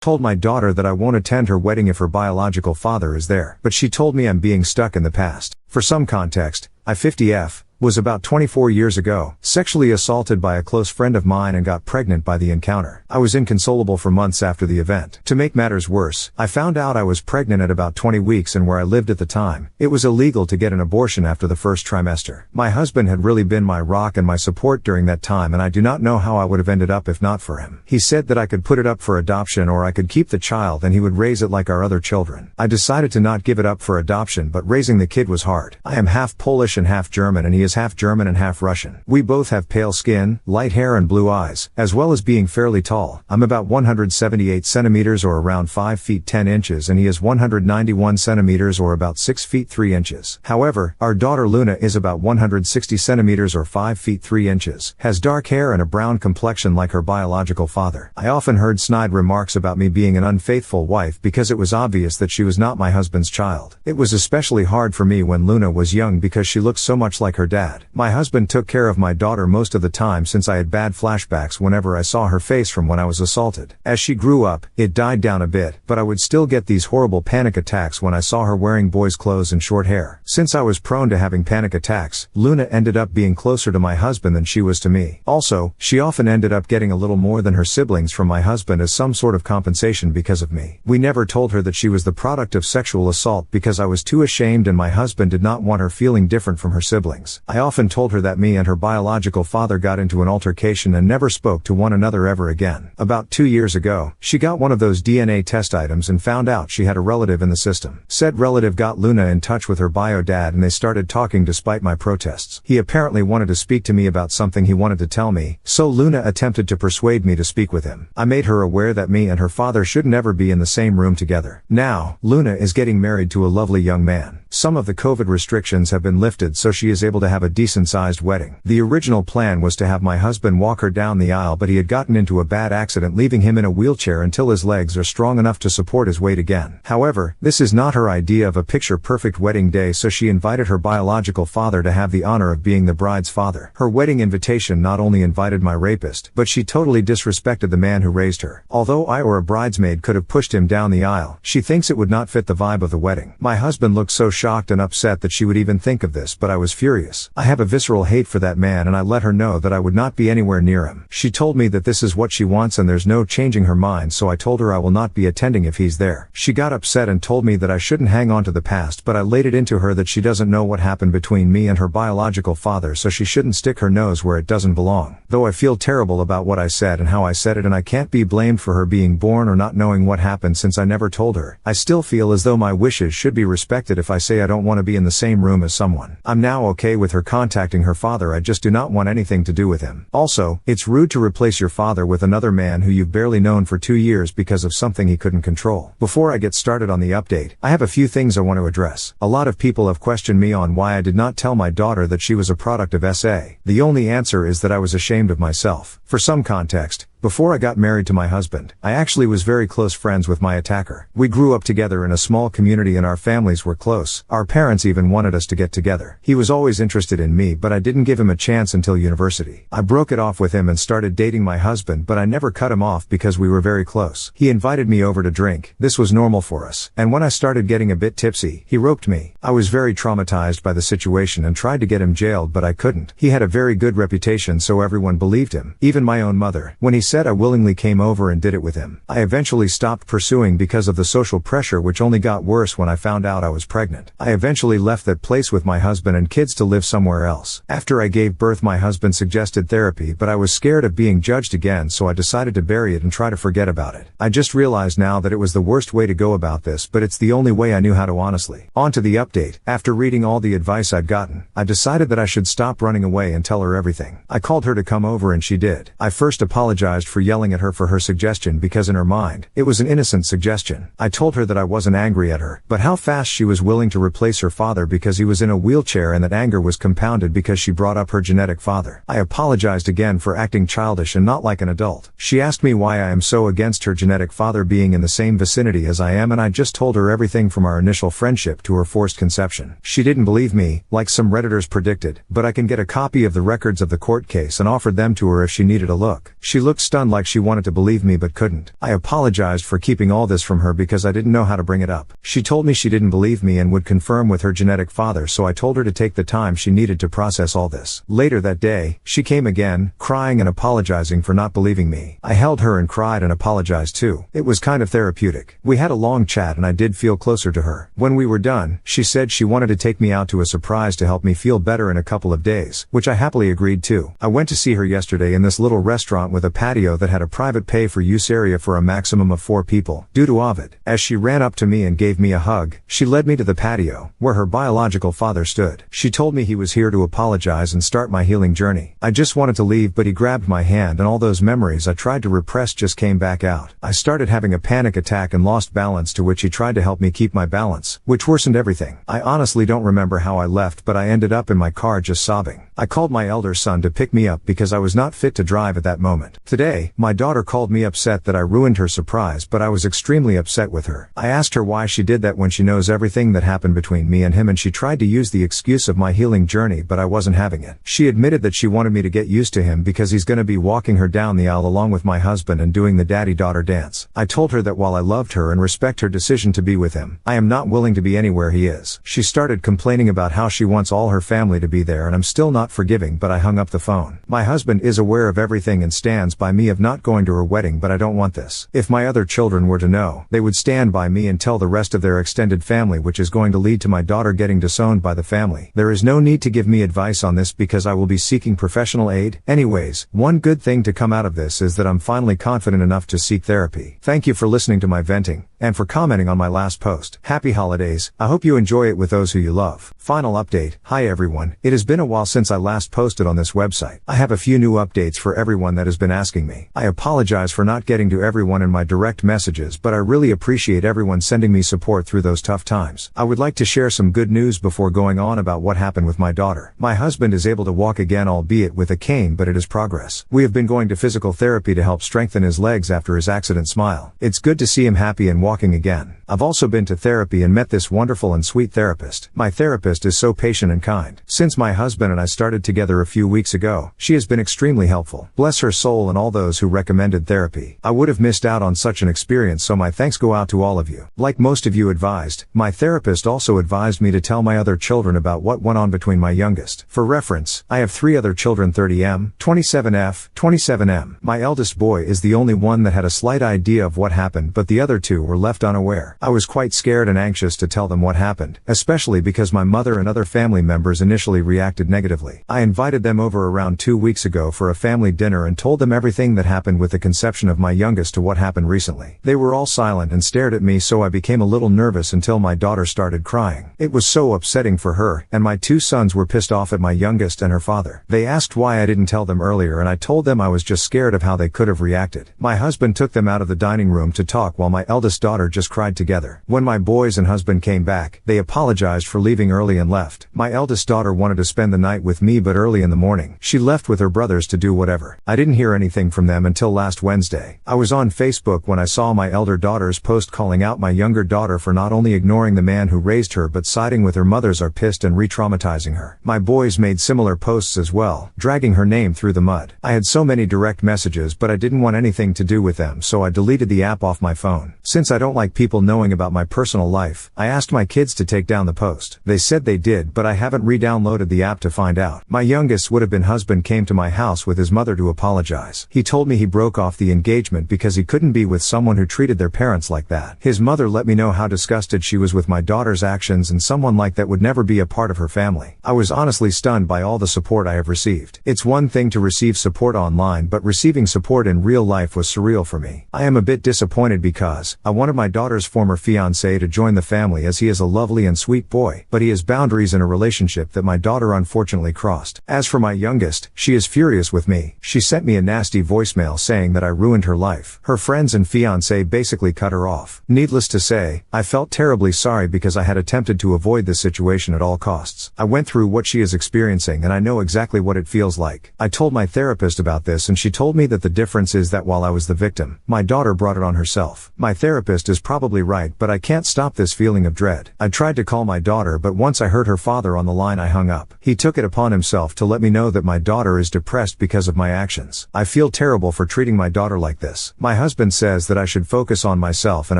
Told my daughter that I won't attend her wedding if her biological father is there, but she told me I'm being stuck in the past. For some context, I 50F was about 24 years ago, sexually assaulted by a close friend of mine and got pregnant by the encounter. I was inconsolable for months after the event. To make matters worse, I found out I was pregnant at about 20 weeks, and where I lived at the time, it was illegal to get an abortion after the first trimester. My husband had really been my rock and my support during that time, and I do not know how I would have ended up if not for him. He said that I could put it up for adoption or I could keep the child and he would raise it like our other children. I decided to not give it up for adoption, but raising the kid was hard. I am half Polish and half German, and he is half German and half Russian. We both have pale skin, light hair and blue eyes, as well as being fairly tall. I'm about 178 centimeters or around 5 feet 10 inches and he is 191 centimeters or about 6 feet 3 inches. However, our daughter Luna is about 160 centimeters or 5 feet 3 inches, has dark hair and a brown complexion like her biological father. I often heard snide remarks about me being an unfaithful wife because it was obvious that she was not my husband's child. It was especially hard for me when Luna was young because she looked so much like her dad. My husband took care of my daughter most of the time since I had bad flashbacks whenever I saw her face from when I was assaulted. As she grew up, it died down a bit, but I would still get these horrible panic attacks when I saw her wearing boys' clothes and short hair. Since I was prone to having panic attacks, Luna ended up being closer to my husband than she was to me. Also, she often ended up getting a little more than her siblings from my husband as some sort of compensation because of me. We never told her that she was the product of sexual assault because I was too ashamed and my husband did not want her feeling different from her siblings. I often told her that me and her biological father got into an altercation and never spoke to one another ever again. About 2 years ago, she got one of those DNA test items and found out she had a relative in the system. Said relative got Luna in touch with her bio dad and they started talking despite my protests. He apparently wanted to speak to me about something he wanted to tell me, so Luna attempted to persuade me to speak with him. I made her aware that me and her father should never be in the same room together. Now, Luna is getting married to a lovely young man. Some of the COVID restrictions have been lifted so she is able to have a decent-sized wedding. The original plan was to have my husband walk her down the aisle, but he had gotten into a bad accident leaving him in a wheelchair until his legs are strong enough to support his weight again. However, this is not her idea of a picture-perfect wedding day, so she invited her biological father to have the honor of being the bride's father. Her wedding invitation not only invited my rapist, but she totally disrespected the man who raised her. Although I or a bridesmaid could have pushed him down the aisle, she thinks it would not fit the vibe of the wedding. My husband looked so shocked and upset that she would even think of this, but I was furious. I have a visceral hate for that man and I let her know that I would not be anywhere near him. She told me that this is what she wants and there's no changing her mind, so I told her I will not be attending if he's there. She got upset and told me that I shouldn't hang on to the past, but I laid it into her that she doesn't know what happened between me and her biological father, so she shouldn't stick her nose where it doesn't belong. Though I feel terrible about what I said and how I said it, and I can't be blamed for her being born or not knowing what happened since I never told her, I still feel as though my wishes should be respected if I say I don't want to be in the same room as someone. I'm now okay with her contacting her father, I just do not want anything to do with him. Also, it's rude to replace your father with another man who you've barely known for 2 years because of something he couldn't control. Before I get started on the update, I have a few things I want to address. A lot of people have questioned me on why I did not tell my daughter that she was a product of SA. The only answer is that I was ashamed of myself. For some context, before I got married to my husband, I actually was very close friends with my attacker. We grew up together in a small community and our families were close. Our parents even wanted us to get together. He was always interested in me, but I didn't give him a chance until university. I broke it off with him and started dating my husband, but I never cut him off because we were very close. He invited me over to drink. This was normal for us. And when I started getting a bit tipsy, he roped me. I was very traumatized by the situation and tried to get him jailed, but I couldn't. He had a very good reputation, so everyone believed him. Even my own mother. When he said I willingly came over and did it with him. I eventually stopped pursuing because of the social pressure, which only got worse when I found out I was pregnant. I eventually left that place with my husband and kids to live somewhere else. After I gave birth, my husband suggested therapy, but I was scared of being judged again, so I decided to bury it and try to forget about it. I just realized now that it was the worst way to go about this, but it's the only way I knew how to honestly. On to the update. After reading all the advice I'd gotten, I decided that I should stop running away and tell her everything. I called her to come over and she did. I first apologized for yelling at her for her suggestion because in her mind, it was an innocent suggestion. I told her that I wasn't angry at her, but how fast she was willing to replace her father because he was in a wheelchair, and that anger was compounded because she brought up her genetic father. I apologized again for acting childish and not like an adult. She asked me why I am so against her genetic father being in the same vicinity as I am, and I just told her everything from our initial friendship to her forced conception. She didn't believe me, like some Redditors predicted, but I can get a copy of the records of the court case and offered them to her if she needed a look. She looked stunned like she wanted to believe me but couldn't. I apologized for keeping all this from her because I didn't know how to bring it up. She told me she didn't believe me and would confirm with her genetic father, so I told her to take the time she needed to process all this. Later that day, she came again, crying and apologizing for not believing me. I held her and cried and apologized too. It was kind of therapeutic. We had a long chat and I did feel closer to her. When we were done, she said she wanted to take me out to a surprise to help me feel better in a couple of days, which I happily agreed to. I went to see her yesterday in this little restaurant with a patio that had a private pay-for-use area for a maximum of 4 people, due to Ovid. As she ran up to me and gave me a hug, she led me to the patio, where her biological father stood. She told me he was here to apologize and start my healing journey. I just wanted to leave, but he grabbed my hand and all those memories I tried to repress just came back out. I started having a panic attack and lost balance, to which he tried to help me keep my balance, which worsened everything. I honestly don't remember how I left, but I ended up in my car just sobbing. I called my elder son to pick me up because I was not fit to drive at that moment. Today, my daughter called me upset that I ruined her surprise, but I was extremely upset with her. I asked her why she did that when she knows everything that happened between me and him, and she tried to use the excuse of my healing journey, but I wasn't having it. She admitted that she wanted me to get used to him because he's gonna be walking her down the aisle along with my husband and doing the daddy-daughter dance. I told her that while I loved her and respect her decision to be with him, I am not willing to be anywhere he is. She started complaining about how she wants all her family to be there, and I'm still not forgiving, but I hung up the phone. My husband is aware of everything and stands by me of not going to her wedding, but I don't want this. If my other children were to know, they would stand by me and tell the rest of their extended family, which is going to lead to my daughter getting disowned by the family. There is no need to give me advice on this because I will be seeking professional aid. Anyways, one good thing to come out of this is that I'm finally confident enough to seek therapy. Thank you for listening to my venting, and for commenting on my last post. Happy holidays. I hope you enjoy it with those who you love. Final update. Hi everyone. It has been a while since I last posted on this website. I have a few new updates for everyone that has been asking me. I apologize for not getting to everyone in my direct messages, but I really appreciate everyone sending me support through those tough times. I would like to share some good news before going on about what happened with my daughter. My husband is able to walk again, albeit with a cane, but it is progress. We have been going to physical therapy to help strengthen his legs after his accident. Smile. It's good to see him happy and walking again. I've also been to therapy and met this wonderful and sweet therapist. My therapist is so patient and kind. Since my husband and I started together a few weeks ago, she has been extremely helpful. Bless her soul and all those who recommended therapy. I would have missed out on such an experience, so my thanks go out to all of you. Like most of you advised, my therapist also advised me to tell my other children about what went on between my youngest. For reference, I have 3 other children, 30M, 27F, 27M. My eldest boy is the only one that had a slight idea of what happened, but the other 2 were left unaware. I was quite scared and anxious to tell them what happened, especially because my mother and other family members initially reacted negatively. I invited them over around 2 weeks ago for a family dinner and told them everything that happened with the conception of my youngest to what happened recently. They were all silent and stared at me, so I became a little nervous until my daughter started crying. It was so upsetting for her, and my 2 sons were pissed off at my youngest and her father. They asked why I didn't tell them earlier, and I told them I was just scared of how they could have reacted. My husband took them out of the dining room to talk while my eldest daughter just cried together. When my boys and husband came back, they apologized for leaving early and left. My eldest daughter wanted to spend the night with me, but early in the morning, she left with her brothers to do whatever. I didn't hear anything from them until last Wednesday. I was on Facebook when I saw my elder daughter's post calling out my younger daughter for not only ignoring the man who raised her but siding with her mothers are pissed and re-traumatizing her. My boys made similar posts as well, dragging her name through the mud. I had so many direct messages, but I didn't want anything to do with them, so I deleted the app off my phone. Since I don't like people knowing about my personal life, I asked my kids to take down the post. They said they did, but I haven't re-downloaded the app to find out. My youngest would-have-been husband came to my house with his mother to apologize. He told me he broke off the engagement because he couldn't be with someone who treated their parents like that. His mother let me know how disgusted she was with my daughter's actions, and someone like that would never be a part of her family. I was honestly stunned by all the support I have received. It's one thing to receive support online, but receiving support in real life was surreal for me. I am a bit disappointed because I wanted my daughter's former fiancé to join the family, as he is a lovely and sweet boy, but he has boundaries in a relationship that my daughter unfortunately crossed. As for my youngest, she is furious with me. She sent me a nasty voicemail saying that I ruined her life. Her friends and fiancé basically cut her off. Needless to say, I felt terribly sorry because I had attempted to avoid this situation at all costs. I went through what she is experiencing and I know exactly what it feels like. I told my therapist about this and she told me that the difference is that while I was the victim, my daughter brought it on herself. My therapist therapist is probably right, but I can't stop this feeling of dread. I tried to call my daughter, but once I heard her father on the line, I hung up. He took it upon himself to let me know that my daughter is depressed because of my actions. I feel terrible for treating my daughter like this. My husband says that I should focus on myself, and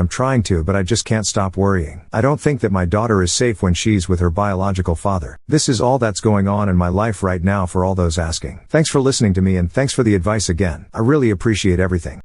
I'm trying to, but I just can't stop worrying. I don't think that my daughter is safe when she's with her biological father. This is all that's going on in my life right now, for all those asking. Thanks for listening to me, and thanks for the advice again. I really appreciate everything.